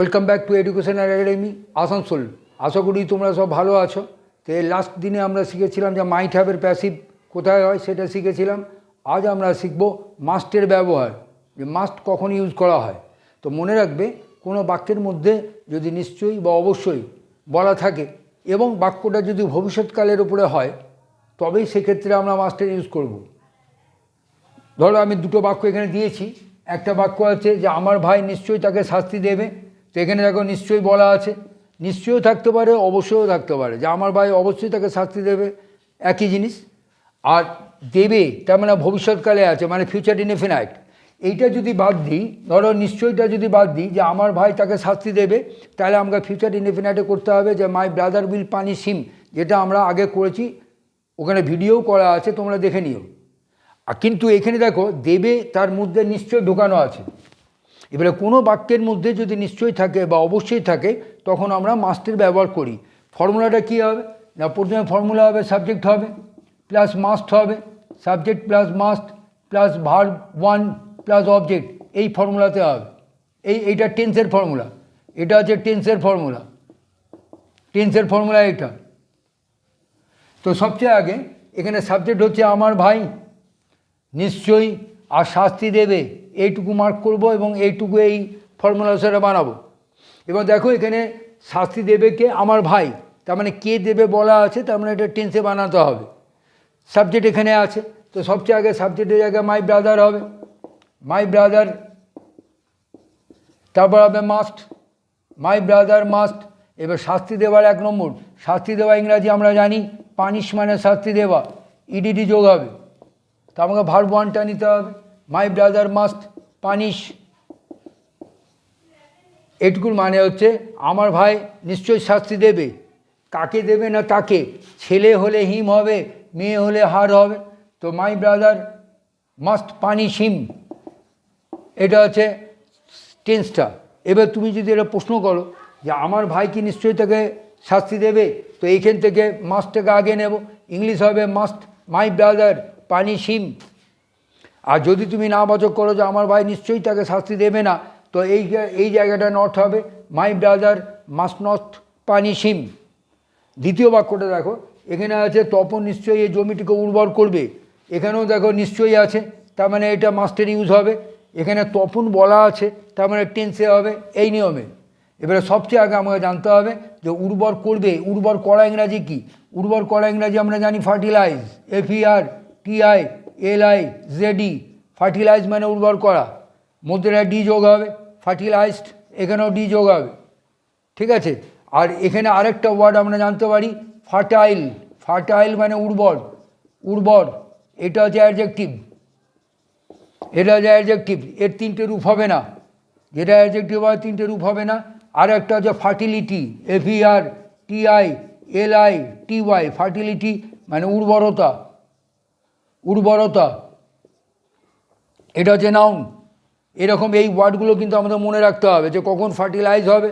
Welcome back to education academy Asansol. আশা করি তোমরা সব ভালো আছো। তো লাস্ট দিনে আমরা শিখেছিলাম যে মাইট হ্যাভের প্যাসিভ কোথায় হয় সেটা শিখেছিলাম। আজ আমরা শিখব মাস্টের ব্যবহার, যে মাস্ট কখন ইউজ করা হয়। তো মনে রাখবে, কোনো বাক্যের মধ্যে যদি নিশ্চয়ই বা অবশ্যই বলা থাকে এবং বাক্যটা যদি ভবিষ্যৎকালের উপরে হয়, তবেই সেক্ষেত্রে আমরা মাস্টের ইউজ করব। ধরো আমি দুটো বাক্য এখানে দিয়েছি। একটা বাক্য আছে যে আমার ভাই নিশ্চয়ই তাকে শাস্তি দেবে। তো এখানে দেখো নিশ্চয়ই বলা আছে, নিশ্চয়ও থাকতে পারে, অবশ্যও থাকতে পারে, যে আমার ভাই অবশ্যই তাকে শাস্তি দেবে, একই জিনিস। আর দেবে তার মানে ভবিষ্যৎকালে আছে, মানে ফিউচার ইনডেফিনাইট। এইটা যদি বাদ দিই, ধরো নিশ্চয়ইটা যদি বাদ দিই যে আমার ভাই তাকে শাস্তি দেবে, তাহলে আমাকে ফিউচার ইনডেফিনাইটে করতে হবে যে my brother will punish him, যেটা আমরা আগে করেছি, ওখানে ভিডিও করা আছে, তোমরা দেখে নিও। কিন্তু এখানে দেখো দেবে তার মধ্যে নিশ্চয় ঢোকানো আছে। এবারে কোনো বাক্যের মধ্যে যদি নিশ্চয়ই থাকে বা অবশ্যই থাকে, তখন আমরা মাস্টের ব্যবহার করি। ফর্মুলাটা কী হবে না, প্রথমে ফর্মুলা হবে সাবজেক্ট হবে প্লাস মাস্ট হবে, subject plus must plus verb one plus object, এই ফর্মুলাতে হবে। এইটা টেন্সের ফর্মুলা, এটা হচ্ছে টেন্সের ফর্মুলা, টেন্সের ফর্মুলা এটা। তো সবচেয়ে আগে এখানে সাবজেক্ট হচ্ছে আমার ভাই নিশ্চয়ই, আর শাস্তি দেবে এইটুকু মার্ক করব এবং এইটুকু এই ফর্মুলা সেটা বানাবো। এবার দেখো এখানে শাস্তি দেবে কে, আমার ভাই, তার মানে কে দেবে বলা আছে, তার মানে এটা টেন্সে বানাতে হবে। সাবজেক্ট এখানে আছে, তো সবচেয়ে আগে সাবজেক্টের জায়গায় মাই ব্রাদার হবে, মাই ব্রাদার, তারপর হবে মাস্ট, মাই ব্রাদার মাস্ট। এবার শাস্তি দেওয়ার এক নম্বর, শাস্তি দেওয়া ইংরাজি আমরা জানি পানিশ, মানে শাস্তি দেওয়া, ইডিডি যোগ হবে। তা আমাকে ভার্ব ওয়ানটা নিতে হবে, মাই ব্রাদার মাস্ট পানিশ। এটুকুর মানে হচ্ছে আমার ভাই নিশ্চয়ই শাস্তি দেবে। কাকে দেবে না তাকে, ছেলে হলে হিম হবে, মেয়ে হলে হার হবে। তো মাই ব্রাদার মাস্ট পানিশ হিম, এটা হচ্ছে টেন্সটা। এবার তুমি যদি এটা প্রশ্ন করো যে আমার ভাই কি নিশ্চয়ই তাকে শাস্তি দেবে, তো এইখান থেকে মাস্টটাকে আগে নেব, ইংলিশ হবে must my brother punish him. আর যদি তুমি না বাচক করো যে আমার ভাই নিশ্চয়ই তাকে শাস্তি দেবে না, তো এই জায়গাটা নট হবে, মাই brother must not punish him. দ্বিতীয় বাক্যটা দেখো, এখানে আছে তপন নিশ্চয়ই এই জমিটিকে উর্বর করবে। এখানেও দেখো নিশ্চয়ই আছে, তার মানে এটা মাস্টের ইউজ হবে। এখানে তপন বলা আছে, তার মানে টেন্সে হবে এই নিয়মে। এবারে সবচেয়ে আগে আমাকে জানতে হবে যে উর্বর করবে, উর্বর করা ইংরাজি কি? উর্বর করা ইংরাজি আমরা জানি ফার্টিলাইজ, FERTILIZED, ফার্টিলাইজ মানে উর্বর করা, মধ্যে ডি যোগ হবে, ফার্টিলাইজড, এখানেও ডি যোগ হবে, ঠিক আছে। আর এখানে আরেকটা ওয়ার্ড আমরা জানতে পারি ফার্টাইল, ফার্টাইল মানে উর্বর, উর্বর, এটা হচ্ছে অ্যাডজেক্টিভ, এটা হচ্ছে অ্যাডজেক্টিভ, এর তিনটে রূপ হবে না, যেটা অ্যাডজেক্টিভ হয় তিনটে রূপ হবে না। আর একটা হচ্ছে ফার্টিলিটি, FERTILITY, ফার্টিলিটি মানে উর্বরতা, উর্বরতা, এটা হচ্ছে নাউন। এরকম এই ওয়ার্ডগুলো কিন্তু আমাদের মনে রাখতে হবে যে কখন ফার্টিলাইজ হবে,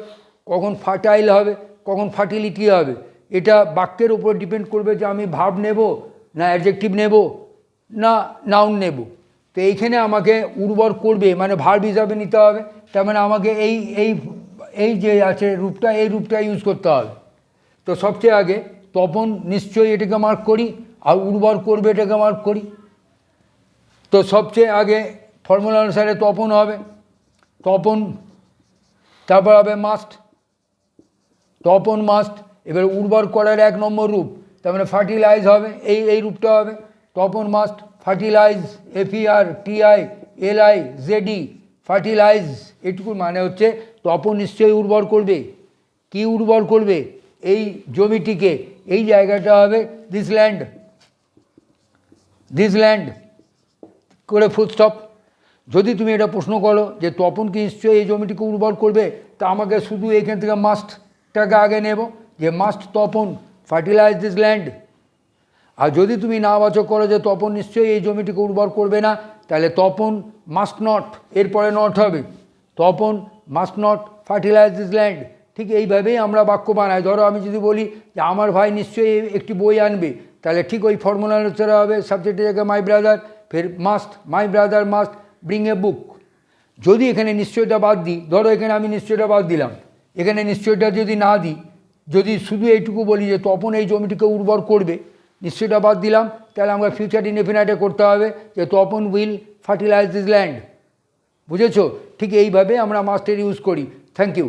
কখন ফার্টাইল হবে, কখন ফার্টিলিটি হবে। এটা বাক্যের উপর ডিপেন্ড করবে যে আমি ভার্ব নেব না অ্যাডজেক্টিভ নেব না নাউন নেব। তো এইখানে আমাকে উর্বর করবে মানে ভার্ব হিসাবে নিতে হবে, তার মানে আমাকে এই এই এই যে আছে রূপটা, এই রূপটা ইউজ করতে হবে। তো সবচেয়ে আগে তপন নিশ্চয়ই এটাকে মার্ক করি, আর উর্বর করবে এটাকে মার্ক করি। তো সবচেয়ে আগে ফর্মুলা অনুসারে তপন হবে, তপন, তারপর হবে মাস্ট, তপন মাস্ট। এবার উর্বর করার এক নম্বর রূপ, তার মানে ফার্টিলাইজ হবে, এই রূপটা হবে Tapan must fertilise, FERTILIZED, fertilise. এটুকুর মানে হচ্ছে তপন নিশ্চয়ই উর্বর করবে। কি উর্বর করবে? এই জমিটিকে, এই জায়গাটা হবে দিস ল্যান্ড, দিস ল্যান্ড করে ফুল স্টপ। যদি তুমি এটা প্রশ্ন করো যে তপন কি নিশ্চয়ই এই জমিটিকে উর্বর করবে, তা আমাকে শুধু এখান থেকে মাস্টটাকে আগে নেব, যে must Tapan fertilize this land. আর যদি তুমি না বাচক করো যে তপন নিশ্চয়ই এই জমিটিকে উর্বর করবে না, তাহলে তপন মাস্ট নট, এরপরে নট হবে, Tapan must not fertilise this land. ঠিক এইভাবেই আমরা বাক্য বানাই। ধরো আমি যদি বলি যে আমার ভাই নিশ্চয়ই একটি বই আনবে, তাহলে ঠিক ওই ফর্মুলা অনুসারে হবে, সাবজেক্টের জায়গায় মাই ব্রাদার, ফের must, my brother must bring a book. যদি এখানে নিশ্চয়তা বাদ দিই, ধরো এখানে আমি নিশ্চয়তা বাদ দিলাম, এখানে নিশ্চয়তা যদি না দিই, যদি শুধু এইটুকু বলি যে তপন এই জমিটিকে উর্বর করবে, নিশ্চয়তা বাদ দিলাম, তাহলে আমরা ফিউচার ইনডেফিনাইটে করতে হবে যে Tapan will fertilize this land. বুঝেছো? ঠিক এইভাবে আমরা মাস্টের ইউজ করি। Thank you.